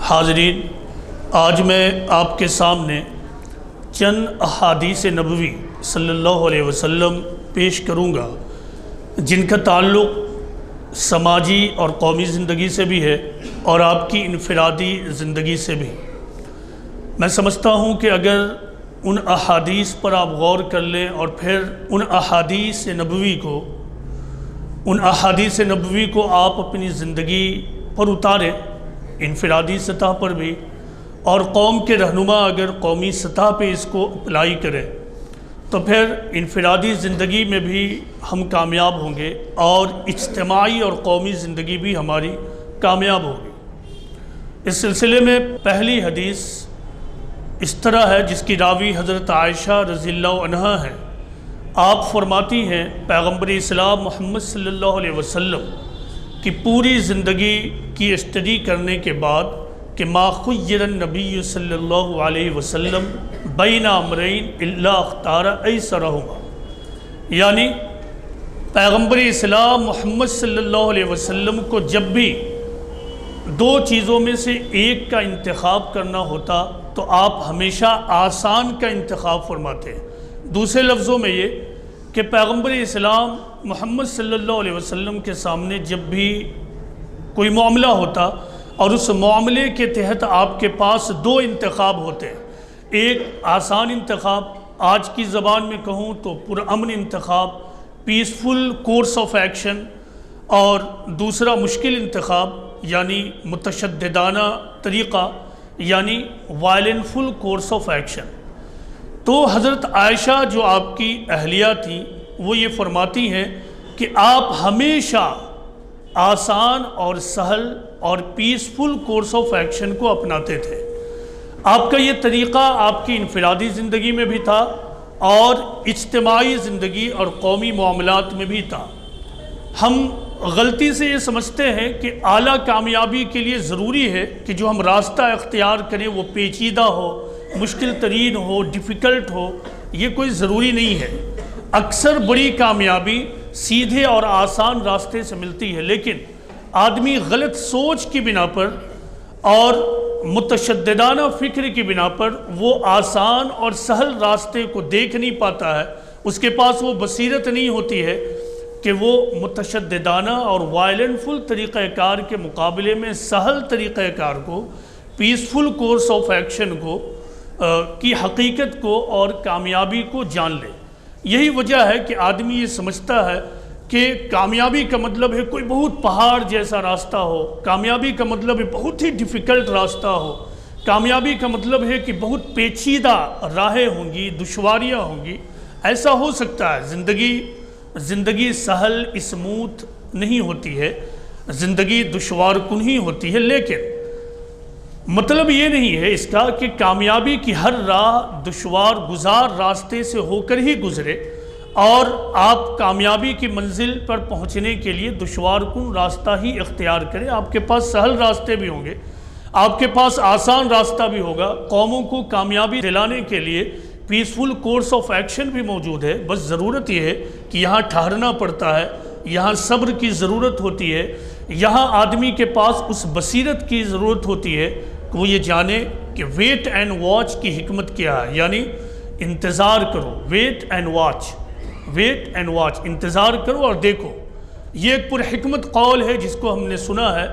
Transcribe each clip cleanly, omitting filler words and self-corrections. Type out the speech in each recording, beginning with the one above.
حاضرین، آج میں آپ کے سامنے چند احادیث نبوی صلی اللہ علیہ وسلم پیش کروں گا جن کا تعلق سماجی اور قومی زندگی سے بھی ہے اور آپ کی انفرادی زندگی سے بھی۔ میں سمجھتا ہوں کہ اگر ان احادیث پر آپ غور کر لیں اور پھر ان احادیث نبوی کو آپ اپنی زندگی پر اتاریں، انفرادی سطح پر بھی، اور قوم کے رہنما اگر قومی سطح پہ اس کو اپلائی کریں تو پھر انفرادی زندگی میں بھی ہم کامیاب ہوں گے اور اجتماعی اور قومی زندگی بھی ہماری کامیاب ہوگی۔ اس سلسلے میں پہلی حدیث اس طرح ہے جس کی راوی حضرت عائشہ رضی اللہ عنہا ہے۔ آپ فرماتی ہیں پیغمبر اسلام محمد صلی اللہ علیہ وسلم کی پوری زندگی کی اسٹڈی کرنے کے بعد کہ ما خیر النبی صلی اللہ علیہ وسلم بین امرین الا اختار ایسرہما، یعنی پیغمبر اسلام محمد صلی اللہ علیہ وسلم کو جب بھی دو چیزوں میں سے ایک کا انتخاب کرنا ہوتا تو آپ ہمیشہ آسان کا انتخاب فرماتے ہیں۔ دوسرے لفظوں میں یہ کہ پیغمبر اسلام محمد صلی اللہ علیہ وسلم کے سامنے جب بھی کوئی معاملہ ہوتا اور اس معاملے کے تحت آپ کے پاس دو انتخاب ہوتے ہیں، ایک آسان انتخاب، آج کی زبان میں کہوں تو پرامن انتخاب، پیسفل کورس آف ایکشن، اور دوسرا مشکل انتخاب یعنی متشددانہ طریقہ یعنی وائلنفل کورس آف ایکشن۔ تو حضرت عائشہ جو آپ کی اہلیہ تھی وہ یہ فرماتی ہیں کہ آپ ہمیشہ آسان اور سہل اور پیسفل کورس آف ایکشن کو اپناتے تھے۔ آپ کا یہ طریقہ آپ کی انفرادی زندگی میں بھی تھا اور اجتماعی زندگی اور قومی معاملات میں بھی تھا۔ ہم غلطی سے یہ سمجھتے ہیں کہ اعلیٰ کامیابی کے لیے ضروری ہے کہ جو ہم راستہ اختیار کریں وہ پیچیدہ ہو، مشکل ترین ہو، ڈیفیکلٹ ہو۔ یہ کوئی ضروری نہیں ہے۔ اکثر بڑی کامیابی سیدھے اور آسان راستے سے ملتی ہے، لیکن آدمی غلط سوچ کی بنا پر اور متشددانہ فکر کی بنا پر وہ آسان اور سہل راستے کو دیکھ نہیں پاتا ہے، اس کے پاس وہ بصیرت نہیں ہوتی ہے کہ وہ متشددانہ اور وائلنفل طریقہ کار کے مقابلے میں سہل طریقہ کار کو، پیسفل کورس آف ایکشن کو کی حقیقت کو اور کامیابی کو جان لے۔ یہی وجہ ہے کہ آدمی یہ سمجھتا ہے کہ کامیابی کا مطلب ہے کوئی بہت پہاڑ جیسا راستہ ہو، کامیابی کا مطلب ہے بہت ہی ڈیفیکلٹ راستہ ہو، کامیابی کا مطلب ہے کہ بہت پیچیدہ راہیں ہوں گی، دشواریاں ہوں گی۔ ایسا ہو سکتا ہے، زندگی سہل اسموتھ نہیں ہوتی ہے، زندگی دشوار کن ہی ہوتی ہے، لیکن مطلب یہ نہیں ہے اس کا کہ کامیابی کی ہر راہ دشوار گزار راستے سے ہو کر ہی گزرے اور آپ کامیابی کی منزل پر پہنچنے کے لیے دشوار کن راستہ ہی اختیار کریں۔ آپ کے پاس سہل راستے بھی ہوں گے، آپ کے پاس آسان راستہ بھی ہوگا، قوموں کو کامیابی دلانے کے لیے پیسفل کورس آف ایکشن بھی موجود ہے۔ بس ضرورت یہ ہے کہ یہاں ٹھہرنا پڑتا ہے، یہاں صبر کی ضرورت ہوتی ہے، یہاں آدمی کے پاس اس بصیرت کی ضرورت ہوتی ہے کہ وہ یہ جانے کہ ویٹ اینڈ واچ کی حکمت کیا ہے، یعنی انتظار کرو، ویٹ اینڈ واچ، انتظار کرو اور دیکھو۔ یہ ایک پرحکمت قول ہے جس کو ہم نے سنا ہے۔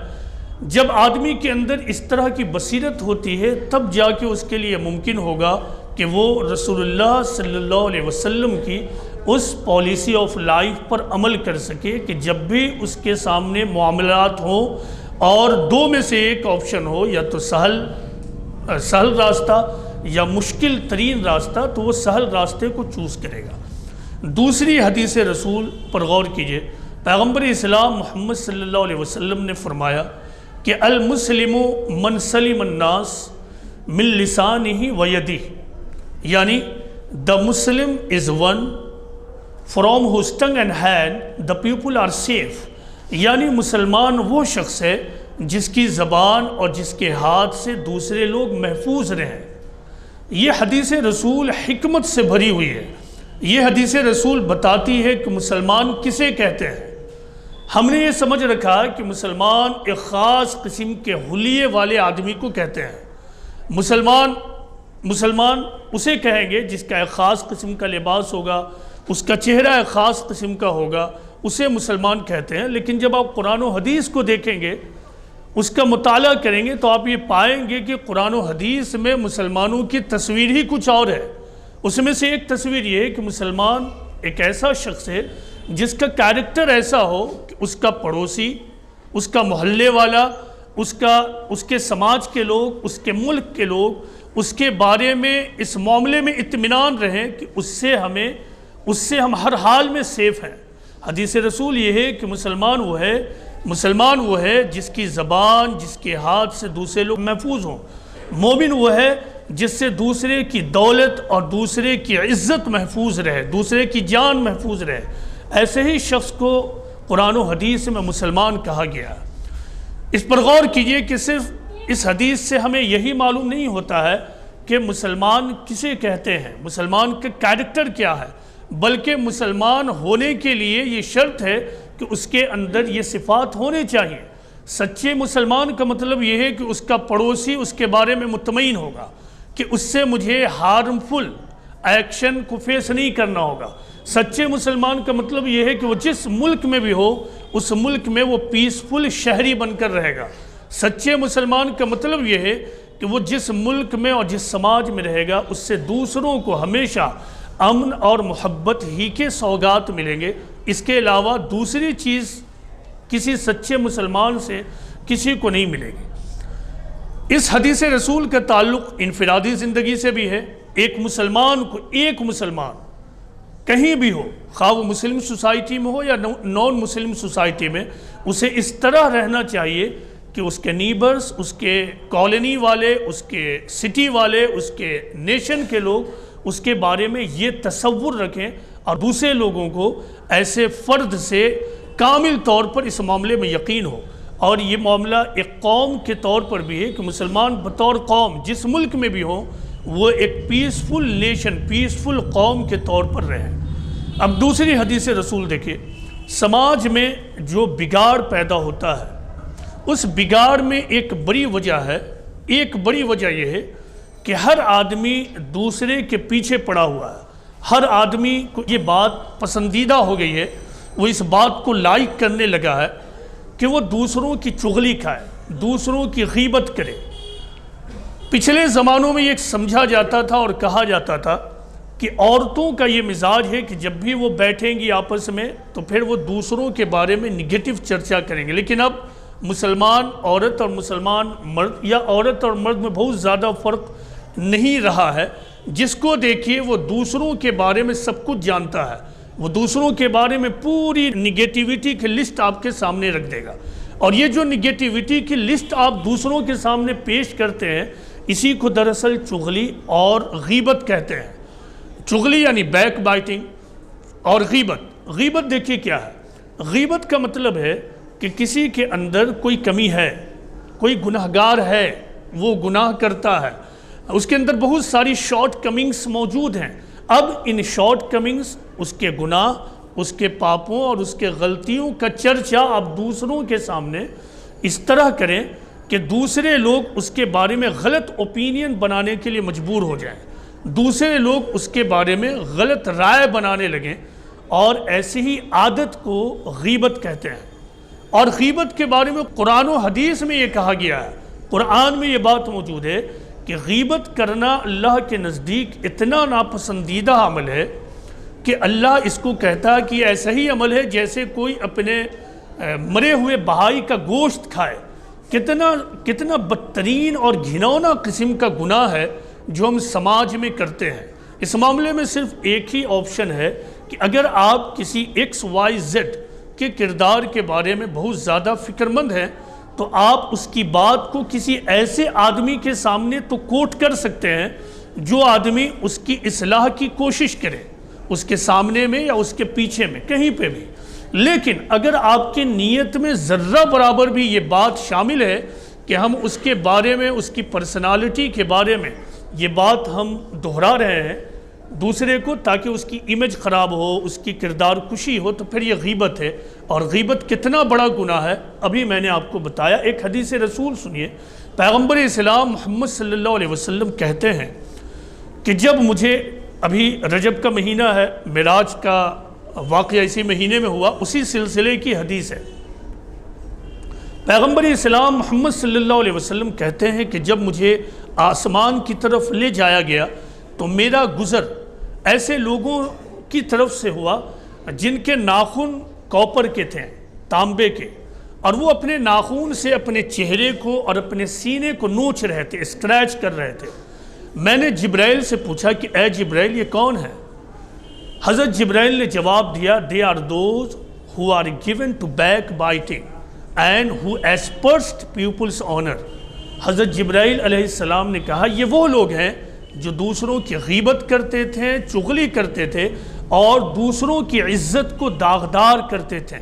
جب آدمی کے اندر اس طرح کی بصیرت ہوتی ہے تب جا کے اس کے لیے ممکن ہوگا کہ وہ رسول اللہ صلی اللہ علیہ وسلم کی اس پالیسی آف لائف پر عمل کر سکے کہ جب بھی اس کے سامنے معاملات ہوں اور دو میں سے ایک آپشن ہو، یا تو سہل راستہ یا مشکل ترین راستہ، تو وہ سہل راستے کو چوز کرے گا۔ دوسری حدیث رسول پر غور کیجئے۔ پیغمبر اسلام محمد صلی اللہ علیہ وسلم نے فرمایا کہ المسلم من سلم الناس من لسانہ و یدہ، یعنی the Muslim is one from whose tongue and hand the people are safe، یعنی مسلمان وہ شخص ہے جس کی زبان اور جس کے ہاتھ سے دوسرے لوگ محفوظ رہیں۔ یہ حدیث رسول حکمت سے بھری ہوئی ہے۔ یہ حدیث رسول بتاتی ہے کہ مسلمان کسے کہتے ہیں۔ ہم نے یہ سمجھ رکھا کہ مسلمان ایک خاص قسم کے حلیے والے آدمی کو کہتے ہیں۔ مسلمان اسے کہیں گے جس کا ایک خاص قسم کا لباس ہوگا، اس کا چہرہ ایک خاص قسم کا ہوگا، اسے مسلمان کہتے ہیں۔ لیکن جب آپ قرآن و حدیث کو دیکھیں گے، اس کا مطالعہ کریں گے، تو آپ یہ پائیں گے کہ قرآن و حدیث میں مسلمانوں کی تصویر ہی کچھ اور ہے۔ اس میں سے ایک تصویر یہ ہے کہ مسلمان ایک ایسا شخص ہے جس کا کیریکٹر ایسا ہو کہ اس کا پڑوسی، اس کا محلے والا، اس کے سماج کے لوگ، اس کے ملک کے لوگ اس کے بارے میں اس معاملے میں اطمینان رہیں کہ اس سے ہم ہر حال میں سیف ہیں۔ حدیث رسول یہ ہے کہ مسلمان وہ ہے جس کی زبان، جس کے ہاتھ سے دوسرے لوگ محفوظ ہوں۔ مومن وہ ہے جس سے دوسرے کی دولت اور دوسرے کی عزت محفوظ رہے، دوسرے کی جان محفوظ رہے۔ ایسے ہی شخص کو قرآن و حدیث میں مسلمان کہا گیا۔ اس پر غور کیجئے کہ صرف اس حدیث سے ہمیں یہی معلوم نہیں ہوتا ہے کہ مسلمان کسے کہتے ہیں، مسلمان کا کیریکٹر کیا ہے، بلکہ مسلمان ہونے کے لیے یہ شرط ہے کہ اس کے اندر یہ صفات ہونے چاہیے۔ سچے مسلمان کا مطلب یہ ہے کہ اس کا پڑوسی اس کے بارے میں مطمئن ہوگا کہ اس سے مجھے ہارمفل ایکشن کو فیس نہیں کرنا ہوگا۔ سچے مسلمان کا مطلب یہ ہے کہ وہ جس ملک میں بھی ہو، اس ملک میں وہ پیسفل شہری بن کر رہے گا۔ سچے مسلمان کا مطلب یہ ہے کہ وہ جس ملک میں اور جس سماج میں رہے گا، اس سے دوسروں کو ہمیشہ امن اور محبت ہی کے سوغات ملیں گے۔ اس کے علاوہ دوسری چیز کسی سچے مسلمان سے کسی کو نہیں ملے گی۔ اس حدیث رسول کا تعلق انفرادی زندگی سے بھی ہے۔ ایک مسلمان کہیں بھی ہو، خواہ وہ مسلم سوسائٹی میں ہو یا نان مسلم سوسائٹی میں، اسے اس طرح رہنا چاہیے کہ اس کے نیبرز، اس کے کالونی والے، اس کے سٹی والے، اس کے نیشن کے لوگ اس کے بارے میں یہ تصور رکھیں اور دوسرے لوگوں کو ایسے فرد سے کامل طور پر اس معاملے میں یقین ہو۔ اور یہ معاملہ ایک قوم کے طور پر بھی ہے کہ مسلمان بطور قوم جس ملک میں بھی ہوں، وہ ایک پیسفل نیشن، پیسفل قوم کے طور پر رہیں۔ اب دوسری حدیث رسول دیکھیں، سماج میں جو بگاڑ پیدا ہوتا ہے، اس بگاڑ میں ایک بڑی وجہ یہ ہے کہ ہر آدمی دوسرے کے پیچھے پڑا ہوا ہے۔ ہر آدمی کو یہ بات پسندیدہ ہو گئی ہے، وہ اس بات کو لائک کرنے لگا ہے کہ وہ دوسروں کی چغلی کھائے، دوسروں کی غیبت کرے۔ پچھلے زمانوں میں یہ سمجھا جاتا تھا اور کہا جاتا تھا کہ عورتوں کا یہ مزاج ہے کہ جب بھی وہ بیٹھیں گی آپس میں تو پھر وہ دوسروں کے بارے میں نگیٹو چرچا کریں گے۔ لیکن اب مسلمان عورت اور مسلمان مرد یا عورت اور مرد میں بہت زیادہ فرق نہیں رہا ہے۔ جس کو دیکھیے وہ دوسروں کے بارے میں سب کچھ جانتا ہے، وہ دوسروں کے بارے میں پوری نگیٹیوٹی کی لسٹ آپ کے سامنے رکھ دے گا۔ اور یہ جو نگیٹیوٹی کی لسٹ آپ دوسروں کے سامنے پیش کرتے ہیں، اسی کو دراصل چغلی اور غیبت کہتے ہیں۔ چغلی یعنی بیک بائٹنگ، اور غیبت دیکھیے کیا ہے۔ غیبت کا مطلب ہے کہ کسی کے اندر کوئی کمی ہے، کوئی گناہگار ہے، وہ گناہ کرتا ہے، اس کے اندر بہت ساری شارٹ کمنگز موجود ہیں۔ اب ان شارٹ کمنگز، اس کے گناہ، اس کے پاپوں اور اس کے غلطیوں کا چرچا آپ دوسروں کے سامنے اس طرح کریں کہ دوسرے لوگ اس کے بارے میں غلط اوپینین بنانے کے لیے مجبور ہو جائیں، دوسرے لوگ اس کے بارے میں غلط رائے بنانے لگیں، اور ایسی ہی عادت کو غیبت کہتے ہیں۔ اور غیبت کے بارے میں قرآن و حدیث میں یہ کہا گیا ہے، قرآن میں یہ بات موجود ہے کہ غیبت کرنا اللہ کے نزدیک اتنا ناپسندیدہ عمل ہے کہ اللہ اس کو کہتا ہے کہ ایسا ہی عمل ہے جیسے کوئی اپنے مرے ہوئے بہائی کا گوشت کھائے۔ کتنا بدترین اور گھنونا قسم کا گناہ ہے جو ہم سماج میں کرتے ہیں۔ اس معاملے میں صرف ایک ہی آپشن ہے کہ اگر آپ کسی XYZ کے کردار کے بارے میں بہت زیادہ فکر مند ہیں تو آپ اس کی بات کو کسی ایسے آدمی کے سامنے تو کوٹ کر سکتے ہیں جو آدمی اس کی اصلاح کی کوشش کرے، اس کے سامنے میں یا اس کے پیچھے میں، کہیں پہ بھی۔ لیکن اگر آپ کی نیت میں ذرہ برابر بھی یہ بات شامل ہے کہ ہم اس کے بارے میں، اس کی پرسنالٹی کے بارے میں یہ بات ہم دہرا رہے ہیں، دوسرے کو تاکہ اس کی امیج خراب ہو، اس کی کردار کشی ہو، تو پھر یہ غیبت ہے۔ اور غیبت کتنا بڑا گناہ ہے ابھی میں نے آپ کو بتایا۔ ایک حدیث رسول سنیے، پیغمبر اسلام محمد صلی اللہ علیہ وسلم کہتے ہیں کہ جب مجھے، ابھی رجب کا مہینہ ہے، معراج کا واقعہ اسی مہینے میں ہوا، اسی سلسلے کی حدیث ہے۔ پیغمبر اسلام محمد صلی اللہ علیہ وسلم کہتے ہیں کہ جب مجھے آسمان کی طرف لے جایا گیا تو میرا گزر ایسے لوگوں کی طرف سے ہوا جن کے ناخن کوپر کے تھے، تانبے کے، اور وہ اپنے ناخن سے اپنے چہرے کو اور اپنے سینے کو نوچ رہے تھے، اسکریچ کر رہے تھے۔ میں نے جبرائیل سے پوچھا کہ اے جبرائیل یہ کون ہے؟ حضرت جبرائیل نے جواب دیا، they are those who are given to backbiting and who aspersed people's honor۔ حضرت جبرائیل علیہ السلام نے کہا یہ وہ لوگ ہیں جو دوسروں کی غیبت کرتے تھے، چغلی کرتے تھے اور دوسروں کی عزت کو داغدار کرتے تھے۔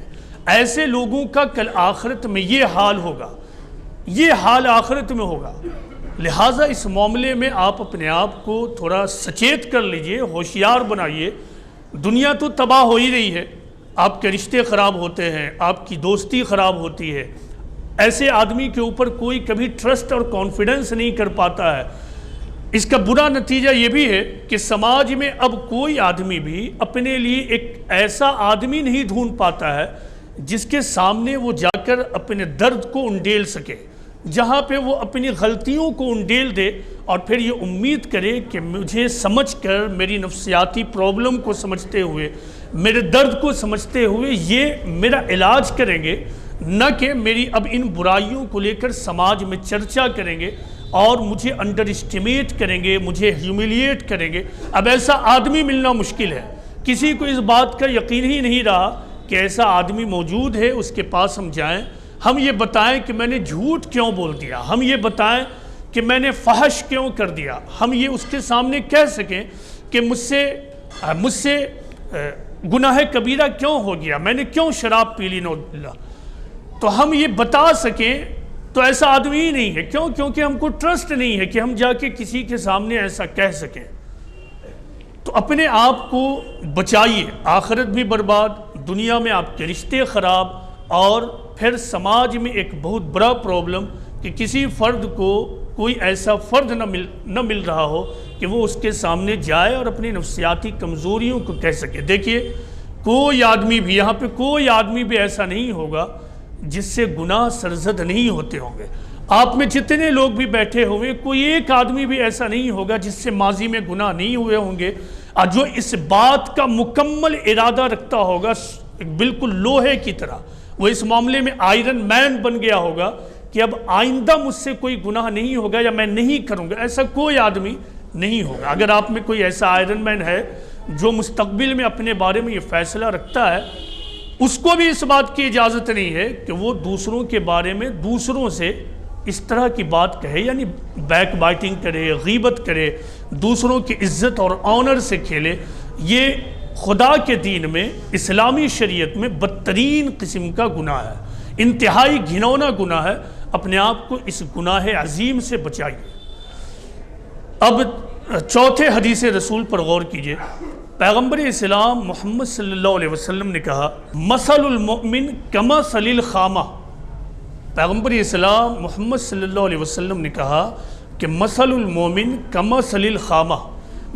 ایسے لوگوں کا کل آخرت میں یہ حال ہوگا، یہ حال آخرت میں ہوگا۔ لہٰذا اس معاملے میں آپ اپنے آپ کو تھوڑا سچیت کر لیجئے، ہوشیار بنائیے۔ دنیا تو تباہ ہو ہی رہی ہے، آپ کے رشتے خراب ہوتے ہیں، آپ کی دوستی خراب ہوتی ہے، ایسے آدمی کے اوپر کوئی کبھی ٹرسٹ اور کانفیڈنس نہیں کر پاتا ہے۔ اس کا برا نتیجہ یہ بھی ہے کہ سماج میں اب کوئی آدمی بھی اپنے لیے ایک ایسا آدمی نہیں ڈھونڈ پاتا ہے جس کے سامنے وہ جا کر اپنے درد کو انڈیل سکے، جہاں پہ وہ اپنی غلطیوں کو انڈیل دے اور پھر یہ امید کرے کہ مجھے سمجھ کر، میری نفسیاتی پرابلم کو سمجھتے ہوئے، میرے درد کو سمجھتے ہوئے یہ میرا علاج کریں گے، نہ کہ میری اب ان برائیوں کو لے کر سماج میں چرچا کریں گے اور مجھے انڈر اسٹیمیٹ کریں گے، مجھے ہیوملیٹ کریں گے۔ اب ایسا آدمی ملنا مشکل ہے، کسی کو اس بات کا یقین ہی نہیں رہا کہ ایسا آدمی موجود ہے، اس کے پاس ہم جائیں، ہم یہ بتائیں کہ میں نے جھوٹ کیوں بول دیا، ہم یہ بتائیں کہ میں نے فحش کیوں کر دیا، ہم یہ اس کے سامنے کہہ سکیں کہ مجھ سے گناہ کبیرہ کیوں ہو گیا، میں نے کیوں شراب پی لی، نعوذ باللہ، تو ہم یہ بتا سکیں۔ تو ایسا آدمی ہی نہیں ہے، کیوں؟ کیونکہ ہم کو ٹرسٹ نہیں ہے کہ ہم جا کے کسی کے سامنے ایسا کہہ سکیں۔ تو اپنے آپ کو بچائیے، آخرت بھی برباد، دنیا میں آپ کے رشتے خراب، اور پھر سماج میں ایک بہت بڑا پرابلم کہ کسی فرد کو کوئی ایسا فرد نہ مل رہا ہو کہ وہ اس کے سامنے جائے اور اپنی نفسیاتی کمزوریوں کو کہہ سکے۔ دیکھیے کوئی آدمی بھی، یہاں پہ کوئی آدمی بھی ایسا نہیں ہوگا جس سے گناہ سرزد نہیں ہوتے ہوں گے۔ آپ میں جتنے لوگ بھی بیٹھے ہوئے، کوئی ایک آدمی بھی ایسا نہیں ہوگا جس سے ماضی میں گناہ نہیں ہوئے ہوں گے، اور جو اس بات کا مکمل ارادہ رکھتا ہوگا بالکل لوہے کی طرح، وہ اس معاملے میں آئرن مین بن گیا ہوگا کہ اب آئندہ مجھ سے کوئی گناہ نہیں ہوگا یا میں نہیں کروں گا۔ ایسا کوئی آدمی نہیں ہوگا۔ اگر آپ میں کوئی ایسا آئرن مین ہے جو مستقبل میں اپنے بارے میں یہ فیصلہ رکھتا ہے، اس کو بھی اس بات کی اجازت نہیں ہے کہ وہ دوسروں کے بارے میں دوسروں سے اس طرح کی بات کہے، یعنی بیک بائٹنگ کرے، غیبت کرے، دوسروں کی عزت اور آنر سے کھیلے۔ یہ خدا کے دین میں، اسلامی شریعت میں بدترین قسم کا گناہ ہے، انتہائی گھنونا گناہ ہے۔ اپنے آپ کو اس گناہ عظیم سے بچائیے۔ اب چوتھے حدیث رسول پر غور کیجئے۔ پیغمبر اسلام محمد صلی اللہ علیہ وسلم نے کہا مثل المؤمن کمثل الخامہ۔ پیغمبر اسلام محمد صلی اللہ علیہ وسلم نے کہا کہ مثل المؤمن کمثل الخامہ،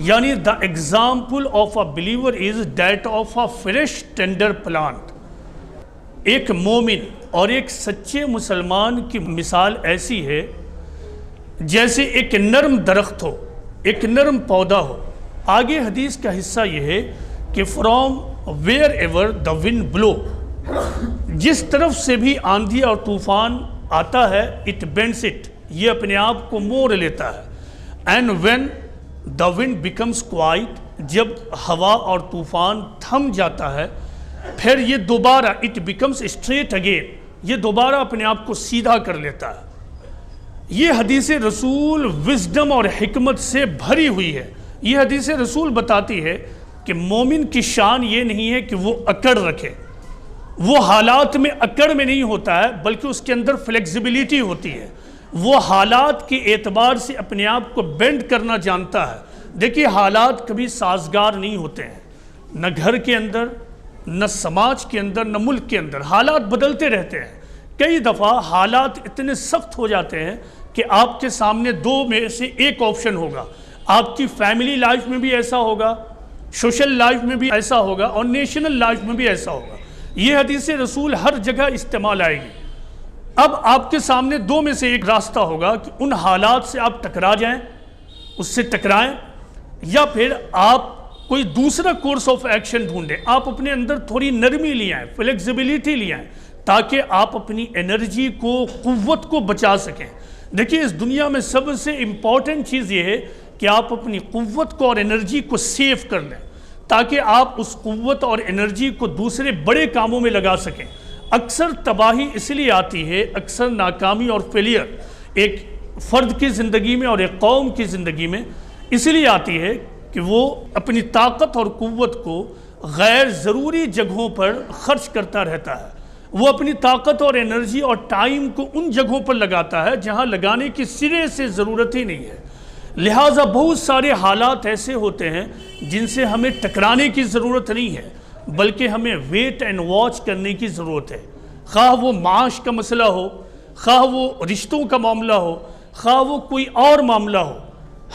یعنی the example of a believer is that of a fresh tender plant۔ ایک مومن اور ایک سچے مسلمان کی مثال ایسی ہے جیسے ایک نرم درخت ہو، ایک نرم پودا ہو۔ آگے حدیث کا حصہ یہ ہے کہ فرام ویئر ایور دا ونڈ بلو، جس طرف سے بھی آندھی اور طوفان آتا ہے، اٹ بینڈس اٹ، یہ اپنے آپ کو موڑ لیتا ہے۔ And when the wind becomes quiet, جب ہوا اور طوفان تھم جاتا ہے، پھر یہ دوبارہ اٹ بیکمس اسٹریٹ اگین، یہ دوبارہ اپنے آپ کو سیدھا کر لیتا ہے۔ یہ حدیث رسول وزڈم اور حکمت سے بھری ہوئی ہے۔ یہ حدیث رسول بتاتی ہے کہ مومن کی شان یہ نہیں ہے کہ وہ اکڑ رکھے، وہ حالات میں اکڑ میں نہیں ہوتا ہے، بلکہ اس کے اندر فلیکسیبلٹی ہوتی ہے۔ وہ حالات کے اعتبار سے اپنے آپ کو بینڈ کرنا جانتا ہے، دیکھیے حالات کبھی سازگار نہیں ہوتے ہیں، نہ گھر کے اندر، نہ سماج کے اندر، نہ ملک کے اندر، حالات بدلتے رہتے ہیں۔ کئی دفعہ حالات اتنے سخت ہو جاتے ہیں کہ آپ کے سامنے دو میں سے ایک آپشن ہوگا۔ آپ کی فیملی لائف میں بھی ایسا ہوگا، سوشل لائف میں بھی ایسا ہوگا، اور نیشنل لائف میں بھی ایسا ہوگا۔ یہ حدیث رسول ہر جگہ استعمال آئے گی۔ اب آپ کے سامنے دو میں سے ایک راستہ ہوگا کہ ان حالات سے آپ ٹکرا جائیں، اس سے ٹکرائیں، یا پھر آپ کوئی دوسرا کورس آف ایکشن ڈھونڈیں۔ آپ اپنے اندر تھوڑی نرمی لے آئیں، فلیکسیبلٹی لے آئیں، تاکہ آپ اپنی انرجی کو، قوت کو بچا سکیں۔ دیکھیے اس دنیا میں سب سے امپورٹنٹ چیز یہ ہے کہ آپ اپنی قوت کو اور انرجی کو سیو کر لیں، تاکہ آپ اس قوت اور انرجی کو دوسرے بڑے کاموں میں لگا سکیں۔ اکثر تباہی اس لیے آتی ہے، اکثر ناکامی اور فیلئر ایک فرد کی زندگی میں اور ایک قوم کی زندگی میں اس لیے آتی ہے کہ وہ اپنی طاقت اور قوت کو غیر ضروری جگہوں پر خرچ کرتا رہتا ہے۔ وہ اپنی طاقت اور انرجی اور ٹائم کو ان جگہوں پر لگاتا ہے جہاں لگانے کی سرے سے ضرورت ہی نہیں ہے۔ لہٰذا بہت سارے حالات ایسے ہوتے ہیں جن سے ہمیں ٹکرانے کی ضرورت نہیں ہے، بلکہ ہمیں ویٹ اینڈ واچ کرنے کی ضرورت ہے۔ خواہ وہ معاش کا مسئلہ ہو، خواہ وہ رشتوں کا معاملہ ہو، خواہ وہ کوئی اور معاملہ ہو،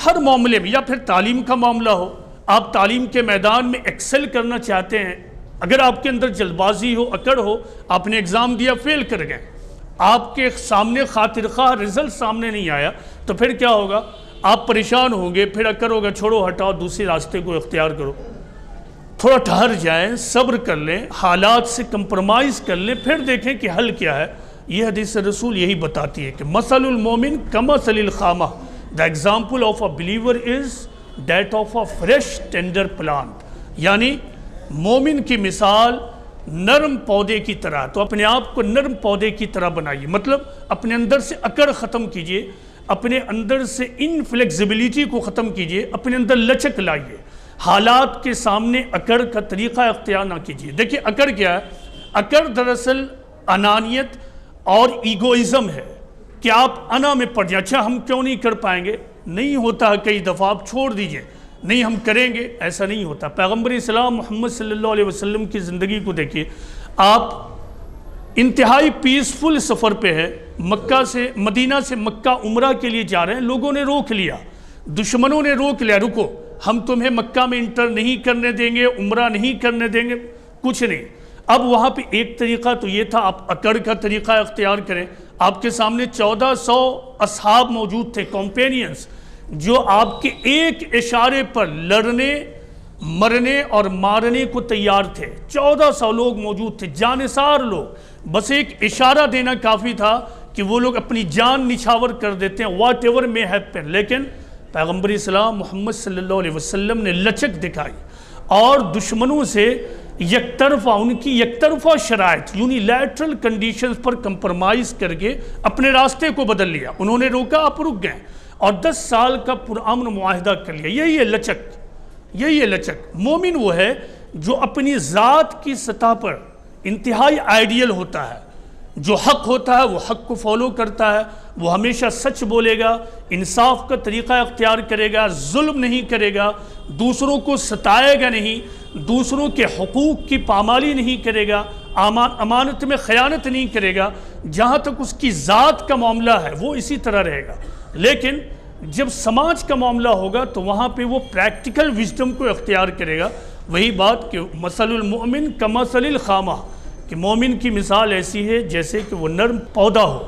ہر معاملے میں، یا پھر تعلیم کا معاملہ ہو۔ آپ تعلیم کے میدان میں ایکسل کرنا چاہتے ہیں، اگر آپ کے اندر جلد بازی ہو، اکڑ ہو، آپ نے ایگزام دیا، فیل کر گئے، آپ کے سامنے خاطر خواہ رزلٹ سامنے نہیں آیا، تو پھر کیا ہوگا؟ آپ پریشان ہوں گے، پھر اکڑ ہوگا، چھوڑو ہٹاؤ، دوسرے راستے کو اختیار کرو۔ تھوڑا ٹھہر جائیں، صبر کر لیں، حالات سے کمپرومائز کر لیں، پھر دیکھیں کہ حل کیا ہے۔ یہ حدیث رسول یہی بتاتی ہے کہ مثل المومن کمثل الخامہ، the example of a believer is that of a fresh tender plant، یعنی مومن کی مثال نرم پودے کی طرح۔ تو اپنے آپ کو نرم پودے کی طرح بنائیے، مطلب اپنے اندر سے اکڑ ختم کیجئے، اپنے اندر سے انفلیکسیبلٹی کو ختم کیجئے، اپنے اندر لچک لائیے۔ حالات کے سامنے اکڑ کا طریقہ اختیار نہ کیجئے۔ دیکھیے اکڑ کیا ہے؟ اکڑ دراصل انانیت اور ایگوئزم ہے کہ آپ انا میں پڑ جائیں، اچھا ہم کیوں نہیں کر پائیں گے، نہیں ہوتا ہے، کئی دفعہ آپ چھوڑ دیجئے، نہیں ہم کریں گے، ایسا نہیں ہوتا۔ پیغمبر اسلام محمد صلی اللہ علیہ وسلم کی زندگی کو دیکھیے، آپ انتہائی پیسفل سفر پہ ہے، مدینہ سے مکہ عمرہ کے لیے جا رہے ہیں، لوگوں نے روک لیا، دشمنوں نے روک لیا، رکو ہم تمہیں مکہ میں انٹر نہیں کرنے دیں گے، عمرہ نہیں کرنے دیں گے، کچھ نہیں۔ اب وہاں پہ ایک طریقہ تو یہ تھا، آپ اکڑ کا طریقہ اختیار کریں۔ آپ کے سامنے 1400 اصحاب موجود تھے، کمپینینز، جو آپ کے ایک اشارے پر لڑنے، مرنے اور مارنے کو تیار تھے۔ 1400 لوگ موجود تھے، جانثار لوگ، بس ایک اشارہ دینا کافی تھا کہ وہ لوگ اپنی جان نچھاور کر دیتے ہیں، واٹ ایور میں ہیپن۔ لیکن پیغمبر اسلام محمد صلی اللہ علیہ وسلم نے لچک دکھائی اور دشمنوں سے یک طرفہ، ان کی یک طرفہ شرائط، یونیلیٹرل کنڈیشنز پر کمپرمائز کر کے اپنے راستے کو بدل لیا۔ انہوں نے روکا، آپ رک گئے، اور 10 سال کا پرامن معاہدہ کر لیا۔ یہی ہے لچک، یہی ہے لچک۔ مومن وہ ہے جو اپنی ذات کی سطح پر انتہائی آئیڈیل ہوتا ہے، جو حق ہوتا ہے وہ حق کو فالو کرتا ہے، وہ ہمیشہ سچ بولے گا، انصاف کا طریقہ اختیار کرے گا، ظلم نہیں کرے گا، دوسروں کو ستائے گا نہیں، دوسروں کے حقوق کی پامالی نہیں کرے گا، امانت میں خیانت نہیں کرے گا۔ جہاں تک اس کی ذات کا معاملہ ہے وہ اسی طرح رہے گا، لیکن جب سماج کا معاملہ ہوگا تو وہاں پہ وہ پریکٹیکل وزڈم کو اختیار کرے گا۔ وہی بات کہ مثل المؤمن کمثل الخامہ، کہ مومن کی مثال ایسی ہے جیسے کہ وہ نرم پودا ہو،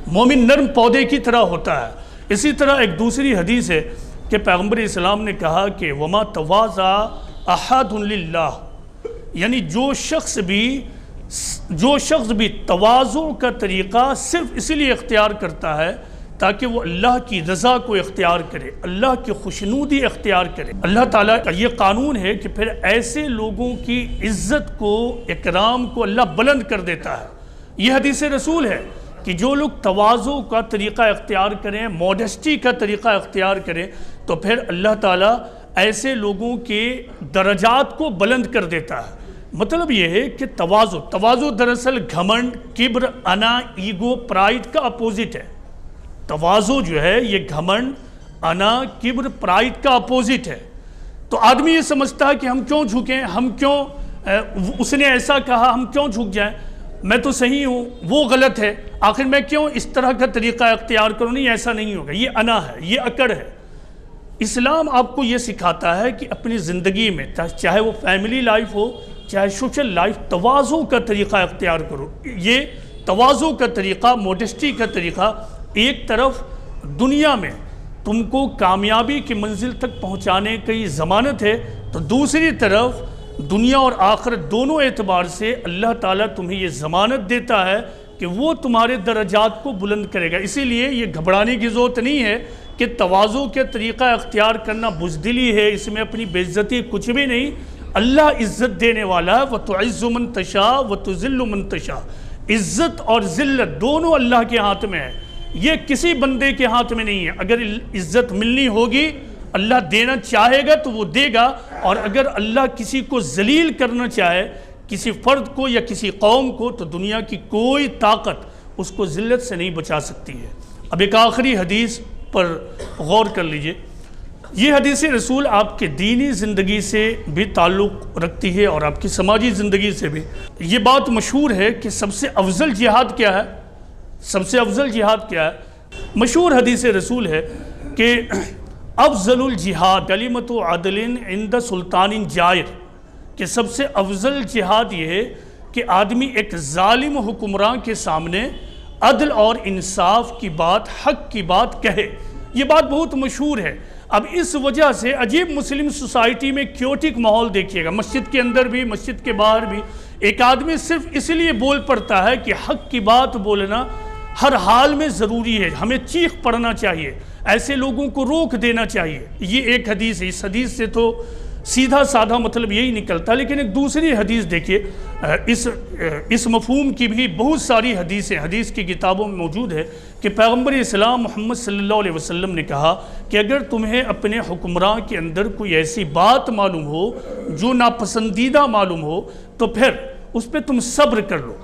مومن نرم پودے کی طرح ہوتا ہے۔ اسی طرح ایک دوسری حدیث ہے کہ پیغمبر اسلام نے کہا کہ وما تواضع احد للہ، یعنی جو شخص بھی تواضع کا طریقہ صرف اس لیے اختیار کرتا ہے تاکہ وہ اللہ کی رضا کو اختیار کرے، اللہ کی خوشنودی اختیار کرے۔ اللہ تعالیٰ کا یہ قانون ہے کہ پھر ایسے لوگوں کی عزت کو، اکرام کو اللہ بلند کر دیتا ہے۔ یہ حدیث رسول ہے کہ جو لوگ تواضع کا طریقہ اختیار کریں، موڈسٹی کا طریقہ اختیار کریں، تو پھر اللہ تعالیٰ ایسے لوگوں کے درجات کو بلند کر دیتا ہے۔ مطلب یہ ہے کہ تواضع دراصل گھمنڈ، کبر، انا، ایگو، پرائیڈ کا اپوزٹ ہے۔ تواضع جو ہے یہ گھمنڈ، انا کبر پرائڈ کا اپوزٹ ہے. تو آدمی یہ سمجھتا ہے کہ ہم کیوں جھکیں، ہم کیوں اس نے ایسا کہا ہم کیوں جھک جائیں، میں تو صحیح ہوں وہ غلط ہے، آخر میں کیوں اس طرح کا طریقہ اختیار کروں. نہیں، ایسا نہیں ہوگا. یہ انا ہے، یہ اکڑ ہے. اسلام آپ کو یہ سکھاتا ہے کہ اپنی زندگی میں چاہے وہ فیملی لائف ہو چاہے سوشل لائف، تواضع کا طریقہ اختیار کرو. یہ تواضع کا طریقہ، موڈسٹی کا طریقہ ایک طرف دنیا میں تم کو کامیابی کی منزل تک پہنچانے کی ضمانت ہے، تو دوسری طرف دنیا اور آخرت دونوں اعتبار سے اللہ تعالیٰ تمہیں یہ ضمانت دیتا ہے کہ وہ تمہارے درجات کو بلند کرے گا. اسی لیے یہ گھبرانے کی ضرورت نہیں ہے کہ تواضع کے طریقہ اختیار کرنا بزدلی ہے، اس میں اپنی بے عزتی کچھ بھی نہیں. اللہ عزت دینے والا ہے. وَتُعِزُّ مَن تَشَاءُ وَتُذِلُّ مَن تَشَاءُ. عزت اور ذلت دونوں اللہ کے ہاتھ میں ہے، یہ کسی بندے کے ہاتھ میں نہیں ہے. اگر عزت ملنی ہوگی اللہ دینا چاہے گا تو وہ دے گا، اور اگر اللہ کسی کو ذلیل کرنا چاہے، کسی فرد کو یا کسی قوم کو، تو دنیا کی کوئی طاقت اس کو ذلت سے نہیں بچا سکتی ہے. اب ایک آخری حدیث پر غور کر لیجئے. یہ حدیث رسول آپ کے دینی زندگی سے بھی تعلق رکھتی ہے اور آپ کی سماجی زندگی سے بھی. یہ بات مشہور ہے کہ سب سے افضل جہاد کیا ہے؟ سب سے افضل جہاد کیا ہے؟ مشہور حدیث رسول ہے کہ افضل الجہاد کلمۃ عدل عند سلطان جائر، کہ سب سے افضل جہاد یہ ہے کہ آدمی ایک ظالم حکمراں کے سامنے عدل اور انصاف کی بات، حق کی بات کہے. یہ بات بہت مشہور ہے. اب اس وجہ سے عجیب مسلم سوسائٹی میں کیوٹک ماحول دیکھیے گا، مسجد کے اندر بھی مسجد کے باہر بھی. ایک آدمی صرف اس لیے بول پڑتا ہے کہ حق کی بات بولنا ہر حال میں ضروری ہے، ہمیں چیخ پڑنا چاہیے، ایسے لوگوں کو روک دینا چاہیے. یہ ایک حدیث ہے. اس حدیث سے تو سیدھا سادھا مطلب یہی نکلتا ہے. لیکن ایک دوسری حدیث دیکھیے، اس مفہوم کی بھی بہت ساری حدیثیں حدیث کی کتابوں میں موجود ہے کہ پیغمبر اسلام محمد صلی اللہ علیہ وسلم نے کہا کہ اگر تمہیں اپنے حکمراں کے اندر کوئی ایسی بات معلوم ہو جو ناپسندیدہ معلوم ہو تو پھر اس پہ تم صبر کر لو.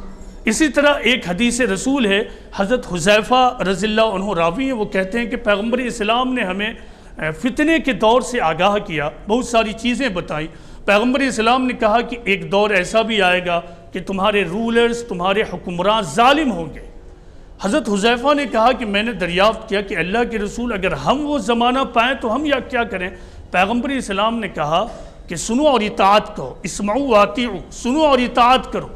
اسی طرح ایک حدیث رسول ہے، حضرت حذیفہ رضی اللہ عنہ راوی ہیں، وہ کہتے ہیں کہ پیغمبر اسلام نے ہمیں فتنے کے دور سے آگاہ کیا، بہت ساری چیزیں بتائیں. پیغمبر اسلام نے کہا کہ ایک دور ایسا بھی آئے گا کہ تمہارے رولرز، تمہارے حکمراں ظالم ہوں گے. حضرت حذیفہ نے کہا کہ میں نے دریافت کیا کہ اللہ کے رسول اگر ہم وہ زمانہ پائیں تو ہم یا کیا کریں؟ پیغمبر اسلام نے کہا کہ سنو اور اطاعت کرو، اسمعوا واطیعوا، سنو اور اطاعت کرو.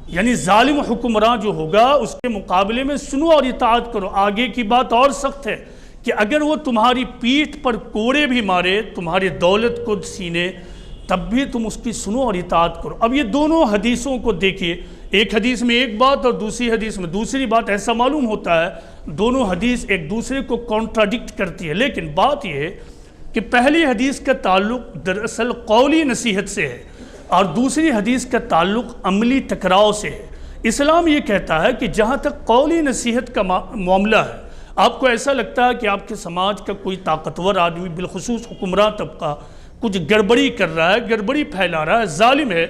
یعنی ظالم حکمراں جو ہوگا اس کے مقابلے میں سنو اور اطاعت کرو. آگے کی بات اور سخت ہے کہ اگر وہ تمہاری پیٹھ پر کوڑے بھی مارے، تمہاری دولت کو سینے، تب بھی تم اس کی سنو اور اطاعت کرو. اب یہ دونوں حدیثوں کو دیکھیے، ایک حدیث میں ایک بات اور دوسری حدیث میں دوسری بات. ایسا معلوم ہوتا ہے دونوں حدیث ایک دوسرے کو کانٹراڈکٹ کرتی ہے. لیکن بات یہ ہے کہ پہلی حدیث کا تعلق دراصل قولی نصیحت سے ہے اور دوسری حدیث کا تعلق عملی ٹکراؤ سے ہے. اسلام یہ کہتا ہے کہ جہاں تک قولی نصیحت کا معاملہ ہے، آپ کو ایسا لگتا ہے کہ آپ کے سماج کا کوئی طاقتور آدمی، بالخصوص حکمراں طبقہ، کچھ گڑبڑی کر رہا ہے، گڑبڑی پھیلا رہا ہے، ظالم ہے،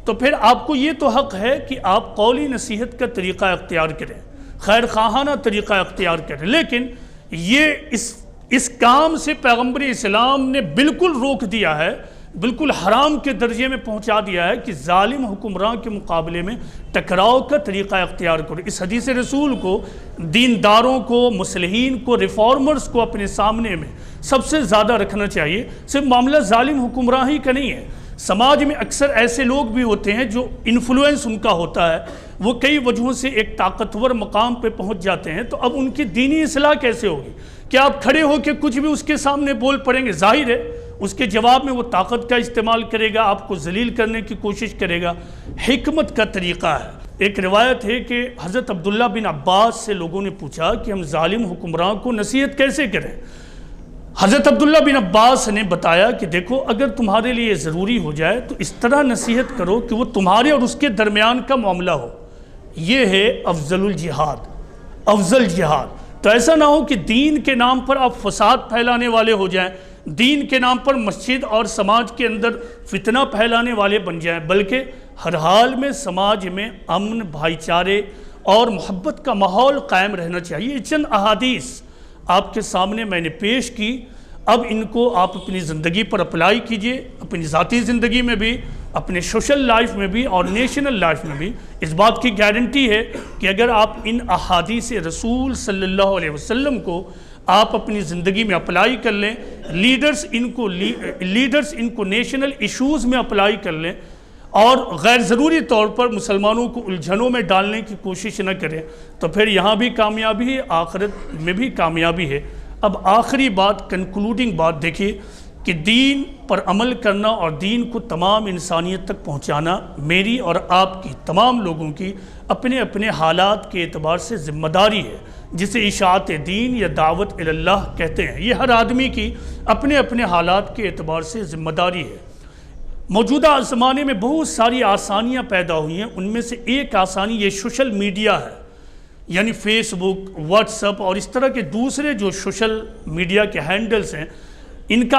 تو پھر آپ کو یہ تو حق ہے کہ آپ قولی نصیحت کا طریقہ اختیار کریں، خیر خواہانہ طریقہ اختیار کریں. لیکن یہ اس کام سے پیغمبر اسلام نے بالکل روک دیا ہے، بالکل حرام کے درجے میں پہنچا دیا ہے کہ ظالم حکمراں کے مقابلے میں ٹکراؤ کا طریقہ اختیار کرو. اس حدیث رسول کو دینداروں کو، مصلحین کو، ریفارمرز کو اپنے سامنے میں سب سے زیادہ رکھنا چاہیے. صرف معاملہ ظالم حکمراں ہی کا نہیں ہے. سماج میں اکثر ایسے لوگ بھی ہوتے ہیں جو انفلوئنس ان کا ہوتا ہے، وہ کئی وجہوں سے ایک طاقتور مقام پہ پہنچ جاتے ہیں. تو اب ان کی دینی اصلاح کیسے ہوگی؟ کیا آپ کھڑے ہو کے کچھ بھی اس کے سامنے بول پڑیں گے؟ ظاہر ہے اس کے جواب میں وہ طاقت کا استعمال کرے گا، آپ کو ذلیل کرنے کی کوشش کرے گا. حکمت کا طریقہ ہے. ایک روایت ہے کہ حضرت عبداللہ بن عباس سے لوگوں نے پوچھا کہ ہم ظالم حکمراں کو نصیحت کیسے کریں؟ حضرت عبداللہ بن عباس نے بتایا کہ دیکھو، اگر تمہارے لیے ضروری ہو جائے تو اس طرح نصیحت کرو کہ وہ تمہارے اور اس کے درمیان کا معاملہ ہو. یہ ہے افضل الجہاد، افضل جہاد. تو ایسا نہ ہو کہ دین کے نام پر آپ فساد پھیلانے والے ہو جائیں، دین کے نام پر مسجد اور سماج کے اندر فتنہ پھیلانے والے بن جائیں، بلکہ ہر حال میں سماج میں امن، بھائی چارے اور محبت کا ماحول قائم رہنا چاہیے. چند احادیث آپ کے سامنے میں نے پیش کی، اب ان کو آپ اپنی زندگی پر اپلائی کیجئے، اپنی ذاتی زندگی میں بھی، اپنے سوشل لائف میں بھی اور نیشنل لائف میں بھی۔ اس بات کی گارنٹی ہے کہ اگر آپ ان احادیث رسول صلی اللہ علیہ وسلم کو آپ اپنی زندگی میں اپلائی کر لیں، لیڈرز ان کو نیشنل ایشوز میں اپلائی کر لیں اور غیر ضروری طور پر مسلمانوں کو الجھنوں میں ڈالنے کی کوشش نہ کریں، تو پھر یہاں بھی کامیابی ہے، آخرت میں بھی کامیابی ہے۔ اب آخری بات، کنکلوڈنگ بات دیکھیے کہ دین پر عمل کرنا اور دین کو تمام انسانیت تک پہنچانا میری اور آپ کی تمام لوگوں کی اپنے اپنے حالات کے اعتبار سے ذمہ داری ہے، جسے اشاعت دین یا دعوت اللہ کہتے ہیں۔ یہ ہر آدمی کی اپنے اپنے حالات کے اعتبار سے ذمہ داری ہے۔ موجودہ زمانے میں بہت ساری آسانیاں پیدا ہوئی ہیں، ان میں سے ایک آسانی یہ سوشل میڈیا ہے، یعنی فیس بک، واٹس ایپ اور اس طرح کے دوسرے جو سوشل میڈیا کے ہینڈلز ہیں، ان کا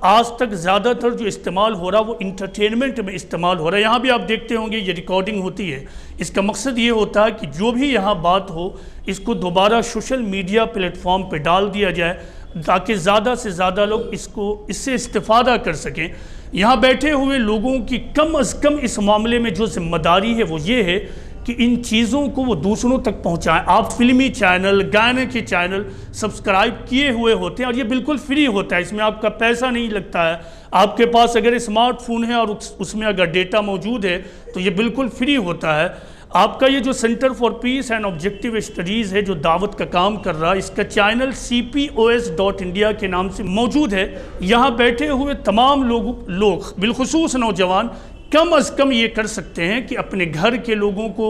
آج تک زیادہ تر جو استعمال ہو رہا وہ انٹرٹینمنٹ میں استعمال ہو رہا ہے۔ یہاں بھی آپ دیکھتے ہوں گے یہ ریکارڈنگ ہوتی ہے، اس کا مقصد یہ ہوتا ہے کہ جو بھی یہاں بات ہو اس کو دوبارہ سوشل میڈیا پلیٹ فارم پہ ڈال دیا جائے تاکہ زیادہ سے زیادہ لوگ اس سے استفادہ کر سکیں۔ یہاں بیٹھے ہوئے لوگوں کی کم از کم اس معاملے میں جو ذمہ داری ہے وہ یہ ہے کہ ان چیزوں کو وہ دوسروں تک پہنچائیں۔ آپ فلمی چینل، گانے کے چینل سبسکرائب کیے ہوئے ہوتے ہیں اور یہ بالکل فری ہوتا ہے، اس میں آپ کا پیسہ نہیں لگتا ہے۔ آپ کے پاس اگر اسمارٹ فون ہے اور اس میں اگر ڈیٹا موجود ہے تو یہ بالکل فری ہوتا ہے۔ آپ کا یہ جو centre for piece and objective studies ہے جو دعوت کا کام کر رہا ہے، اس کا چینل cpos.india کے نام سے موجود ہے۔ یہاں بیٹھے ہوئے تمام لوگ بالخصوص نوجوان کم از کم یہ کر سکتے ہیں کہ اپنے گھر کے لوگوں کو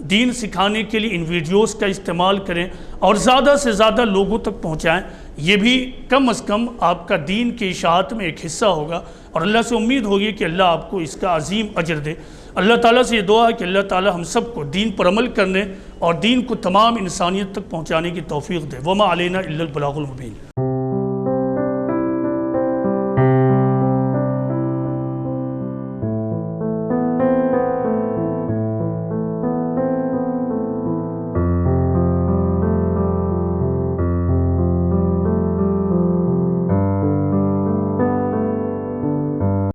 دین سکھانے کے لیے ان ویڈیوز کا استعمال کریں اور زیادہ سے زیادہ لوگوں تک پہنچائیں۔ یہ بھی کم از کم آپ کا دین کی اشاعت میں ایک حصہ ہوگا اور اللہ سے امید ہوگی کہ اللہ آپ کو اس کا عظیم اجر دے۔ اللہ تعالیٰ سے یہ دعا ہے کہ اللہ تعالیٰ ہم سب کو دین پر عمل کرنے اور دین کو تمام انسانیت تک پہنچانے کی توفیق دے۔ وما علینا الا البلاغ المبین۔